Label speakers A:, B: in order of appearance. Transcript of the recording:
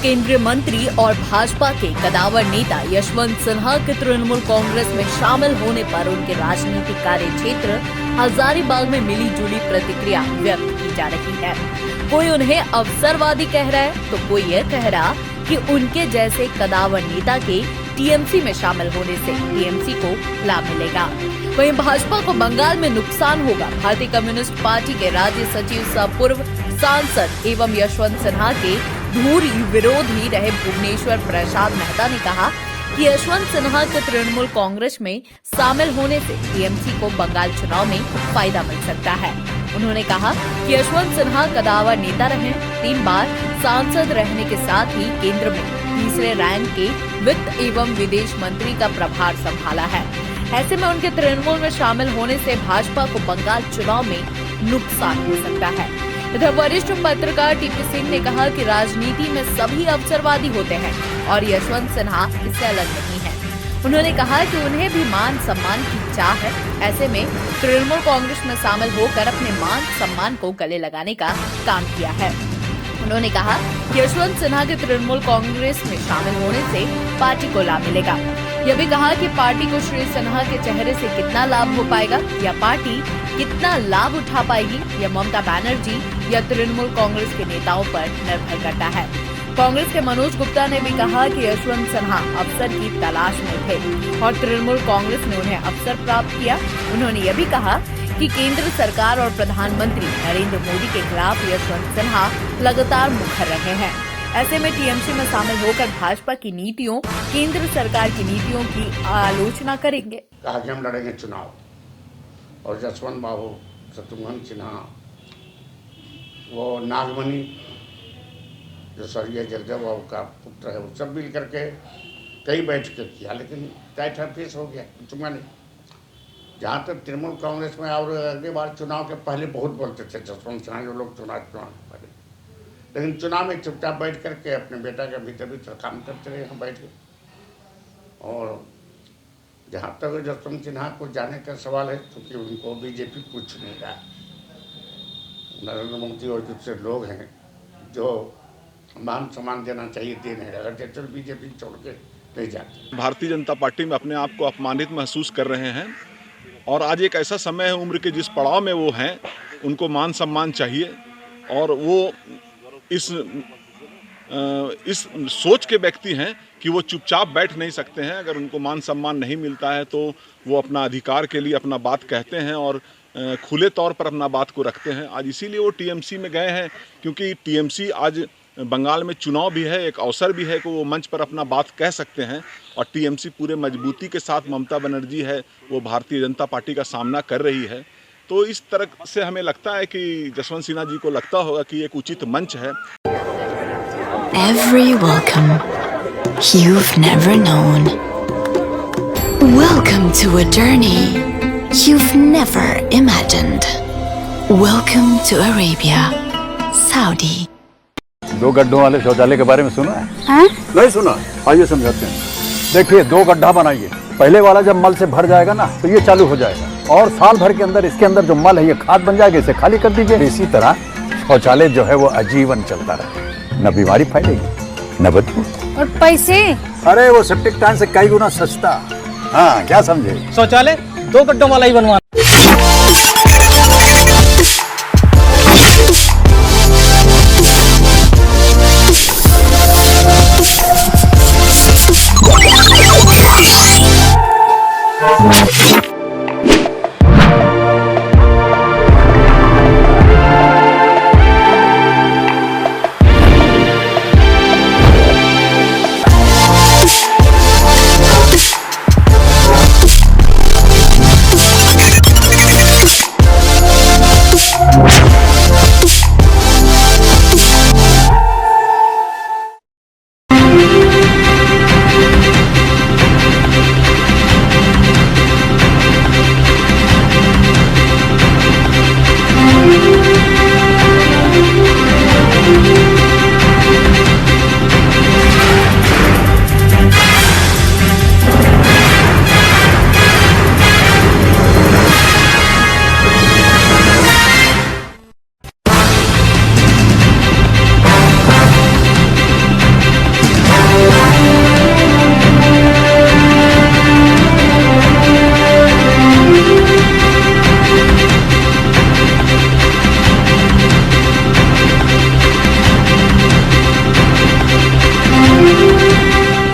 A: केंद्रीय मंत्री और भाजपा के कदावर नेता यशवंत सिन्हा के तृणमूल कांग्रेस में शामिल होने पर उनके राजनीतिक कार्य क्षेत्र हजारीबाग में मिली जुली प्रतिक्रिया व्यक्त की जा रही है। कोई उन्हें अवसरवादी कह रहा है तो कोई यह कह रहा कि उनके जैसे कदावर नेता के टीएमसी में शामिल होने से टीएमसी को लाभ मिलेगा। वहीं भाजपा को बंगाल में नुकसान होगा। भारतीय कम्युनिस्ट पार्टी के राज्य सचिव सह पूर्व सांसद एवं यशवंत सिन्हा के धूर विरोधी रहे भुवनेश्वर प्रसाद मेहता ने कहा कि यशवंत सिन्हा के तृणमूल कांग्रेस में शामिल होने से टीएमसी को बंगाल चुनाव में फायदा मिल सकता है। उन्होंने कहा कि यशवंत सिन्हा कदावर नेता रहे, 3 बार सांसद रहने के साथ ही केंद्र में तीसरे रैंक के वित्त एवं विदेश मंत्री का प्रभार संभाला है। ऐसे में उनके तृणमूल में शामिल होने से भाजपा को बंगाल चुनाव में नुकसान हो सकता है। इधर वरिष्ठ पत्रकार टीपी सिंह ने कहा कि राजनीति में सभी अवसरवादी होते हैं और यशवंत सिन्हा इससे अलग नहीं है। उन्होंने कहा कि उन्हें भी मान सम्मान की चाह है। ऐसे में तृणमूल कांग्रेस में शामिल होकर अपने मान सम्मान को गले लगाने का काम किया है। उन्होंने कहा कि यशवंत सिन्हा के तृणमूल कांग्रेस में शामिल होने से पार्टी को लाभ मिलेगा। यह भी कहा कि पार्टी को श्री सिन्हा के चेहरे से कितना लाभ हो पाएगा या पार्टी कितना लाभ उठा पाएगी, यह ममता बनर्जी या तृणमूल कांग्रेस के नेताओं पर निर्भर करता है। कांग्रेस के मनोज गुप्ता ने भी कहा कि यशवंत सिन्हा अवसर की तलाश में थे और तृणमूल कांग्रेस ने उन्हें अवसर प्राप्त किया। उन्होंने यह भी कहा कि केंद्र सरकार और प्रधानमंत्री नरेंद्र मोदी के खिलाफ यशवंत सिन्हा लगातार मुखर रहे हैं। ऐसे में टीएमसी में शामिल होकर भाजपा की नीतियों, केंद्र सरकार की नीतियों की आलोचना करेंगे।
B: कहा कि हम लड़ेंगे चुनाव और यशवंत बाबू शत्रुघ्न सिन्हा, वो नागमणि जो स्वर्गीय जगदेव बाबू का पुत्र है, वो सब मिल करके कई बैठकें किया, लेकिन टाइट फेस हो गया, चुना नहीं। जहाँ तक तृणमूल कांग्रेस में और अगली बार चुनाव के पहले बहुत बोलते थे जसवंत सिन्हा, जो लोग चुनाव के पहले, लेकिन चुनाव में चुपचाप बैठ करके अपने बेटा के भीतर काम करते रहे यहाँ बैठ के। और जहाँ तक जसवंत सिन्हा को जाने का सवाल है, क्योंकि उनको बीजेपी कुछ नहीं रहा। नरेंद्र मोदी और दूसरे लोग हैं जो मान सम्मान देना चाहिए, दे नहीं रहा। अगर बीजेपी छोड़ के नहीं जाते।
C: भारतीय जनता पार्टी में अपने आप को अपमानित महसूस कर रहे हैं और आज एक ऐसा समय है उम्र के जिस पड़ाव में वो हैं, उनको मान सम्मान चाहिए और वो इस सोच के व्यक्ति हैं कि वो चुपचाप बैठ नहीं सकते हैं। अगर उनको मान सम्मान नहीं मिलता है तो वो अपना अधिकार के लिए अपना बात कहते हैं और खुले तौर पर अपना बात को रखते हैं। आज इसीलिए वो टीएमसी में गए हैं, क्योंकि टीएमसी आज बंगाल में चुनाव भी है, एक अवसर भी है कि वो मंच पर अपना बात कह सकते हैं। और टीएमसी पूरे मजबूती के साथ ममता बनर्जी है, वो भारतीय जनता पार्टी का सामना कर रही है। तो इस तरह से हमें लगता है कि जसवंत सिन्हा जी को लगता होगा कि एक उचित मंच है।
D: Every welcome you've never known. Welcome to a journey you've never imagined. Welcome to Arabia, Saudi.
E: 2 गड्ढों वाले शौचालय के बारे में सुना है?
D: हाँ?
E: नहीं सुना? आइए समझाते हैं। देखिए, 2 गड्ढा बनाइए। पहले वाला जब मल से भर जाएगा ना, तो ये चालू हो जाएगा और साल भर के अंदर इसके अंदर जो मल है ये खाद बन जाएगा, इसे खाली कर दीजिए। इसी तरह शौचालय जो है वो आजीवन चलता रहे, न बीमारी फैलेगी न बदबू।
F: और पैसे?
E: अरे वो सेप्टिक टैंक से कई गुना सस्ता। हाँ, क्या समझे?
F: शौचालय 2 गड्ढों वाला ही बनवाना।